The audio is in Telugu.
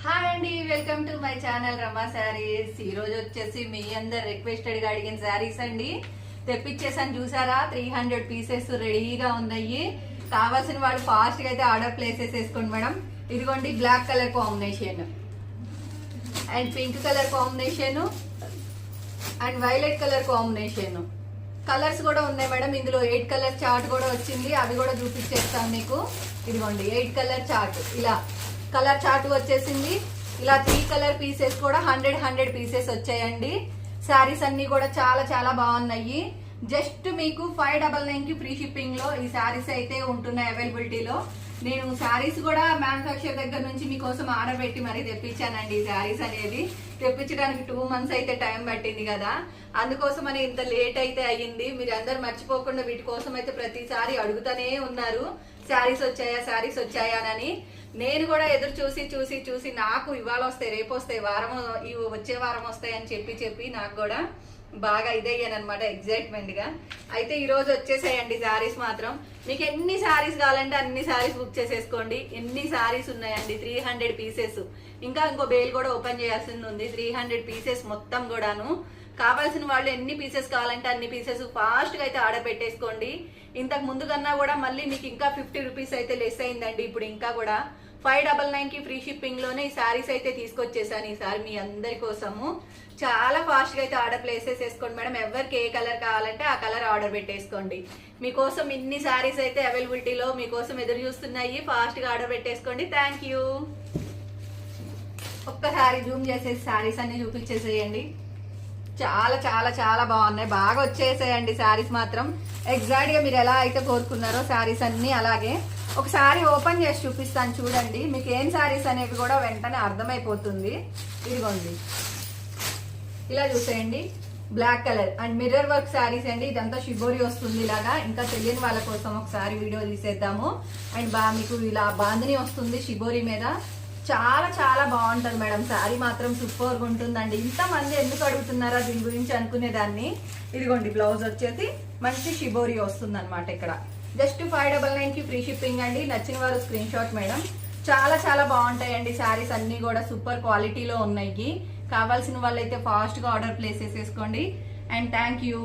హాయ్ అండి, వెల్కమ్ టు మై ఛానల్ రమా శారీస్. ఈ రోజు వచ్చేసి మీ అందరు రిక్వెస్టెడ్ గా అడిగిన శారీస్ అండి తెప్పించేసాను. చూసారా, 300 పీసెస్ రెడీగా ఉన్నాయి. కావాల్సిన వాళ్ళు ఫాస్ట్ గా అయితే ఆర్డర్ ప్లేస్ చేసుకోండి మేడం. ఇదిగోండి, black colour combination and pink colour combination and violet colour combination. Colours కూడా ఉన్నాయి మేడం. ఇందులో 8 కలర్ చార్ట్ కూడా వచ్చింది, అవి కూడా చూపించేస్తాను మీకు. ఇదిగోండి 8 కలర్ చార్ట్, ఇలా కలర్ చార్ట్ వచ్చేసింది. ఇలా 3 కలర్ పీసెస్ కూడా 100 పీసెస్ వచ్చాయండి. శారీస్ అన్ని కూడా చాలా చాలా బాగున్నాయి. జస్ట్ మీకు 599 కి ఫ్రీ షిప్పింగ్ లో ఈ శారీస్ అయితే ఉంటున్నాయి అవైలబిలిటీలో. నేను శారీస్ కూడా మ్యానుఫ్యాక్చర్ దగ్గర నుంచి మీకోసం ఆర్డర్ పెట్టి మరీ తెప్పించానండి. ఈ శారీస్ అనేది తెప్పించడానికి 2 మంత్స్ అయితే టైం పట్టింది కదా, అందుకోసం అని ఇంత లేట్ అయితే అయ్యింది. మీరు అందరు మర్చిపోకుండా వీటి కోసం అయితే ప్రతిసారి అడుగుతానే ఉన్నారు, శారీస్ వచ్చాయా అని. నేను కూడా ఎదురు చూసి నాకు ఇవాళ వస్తాయి, రేపు వస్తాయి, వచ్చే వారం వస్తాయి అని చెప్పి నాకు కూడా బాగా ఇదయ్యాను అనమాట, ఎగ్జైట్మెంట్ గా. అయితే ఈ రోజు వచ్చేసాయండి శారీస్ మాత్రం. మీకు ఎన్ని శారీస్ కావాలంటే అన్ని శారీస్ బుక్ చేసేసుకోండి. ఎన్ని శారీస్ ఉన్నాయండి, 300 పీసెస్. ఇంకా ఇంకో బేల్ కూడా ఓపెన్ చేయాల్సింది ఉంది. 300 పీసెస్ మొత్తం కూడాను. కావాల్సిన వాళ్ళు ఎన్ని పీసెస్ కావాలంటే అన్ని పీసెస్ ఫాస్ట్ గా అయితే ఆర్డర్ పెట్టేసుకోండి. ఇంతకు ముందు కన్నా కూడా మళ్ళీ మీకు ఇంకా 50 రూపీస్ అయితే లెస్ అయిందండి. ఇప్పుడు ఇంకా కూడా 599 కి ఫ్రీ షిప్పింగ్ లోనే ఈ శారీస్ అయితే తీసుకొచ్చేసాను ఈసారి మీ అందరి కోసము. చాలా ఫాస్ట్ గా అయితే ఆర్డర్ ప్లేస్ చేసుకోండి మేడం. ఎవరికి ఏ కలర్ కావాలంటే ఆ కలర్ ఆర్డర్ పెట్టేసుకోండి. మీకోసం ఇన్ని శారీస్ అయితే అవైలబిలిటీలో మీకోసం ఎదురు చూస్తున్నాయి. ఫాస్ట్ గా ఆర్డర్ పెట్టేసుకోండి. Thank you. ఒక్కసారి జూమ్ చేసేసి శారీస్ అన్ని చూపించేసేయండి. చాలా చాలా చాలా బాగున్నాయి, బాగా వచ్చేసాయండి శారీస్ మాత్రం. ఎగ్జాక్ట్ గా మీరు ఎలా అయితే కోరుకున్నారో శారీస్ అన్ని అలాగే. ఒకసారి ఓపెన్ చేసి చూపిస్తాను చూడండి, మీకు ఏం శారీస్ అనేవి కూడా వెంటనే అర్థమైపోతుంది. ఇదిగోండి, ఇలా చూసేయండి. Black colour and mirror work saris అండి. ఇదంతా షిబోరి వస్తుంది ఇలాగా. ఇంకా తెలియని వాళ్ళ కోసం ఒకసారి వీడియో తీసేద్దాము. అండ్ మీకు ఇలా బాందిని వస్తుంది షిబోరి మీద. చాలా చాలా బాగుంటుంది మేడం. శారీ మాత్రం సూపర్గా ఉంటుందండి. ఇంతమంది ఎందుకు అడుగుతున్నారా దీని గురించి అనుకునేదాన్ని. ఇదిగోండి, బ్లౌజ్ వచ్చేసి మంచి షిబోరి వస్తుంది అనమాట. ఇక్కడ జస్ట్ 599 కి ఫ్రీ షిప్పింగ్ అండి. నచ్చిన వారు స్క్రీన్ షాట్ మేడం. చాలా చాలా బాగుంటాయండి శారీస్ అన్ని కూడా, సూపర్ క్వాలిటీలో ఉన్నాయి. కావాల్సిన వాళ్ళైతే ఫాస్ట్ గా ఆర్డర్ ప్లేస్ చేసేసుకోండి. And thank you.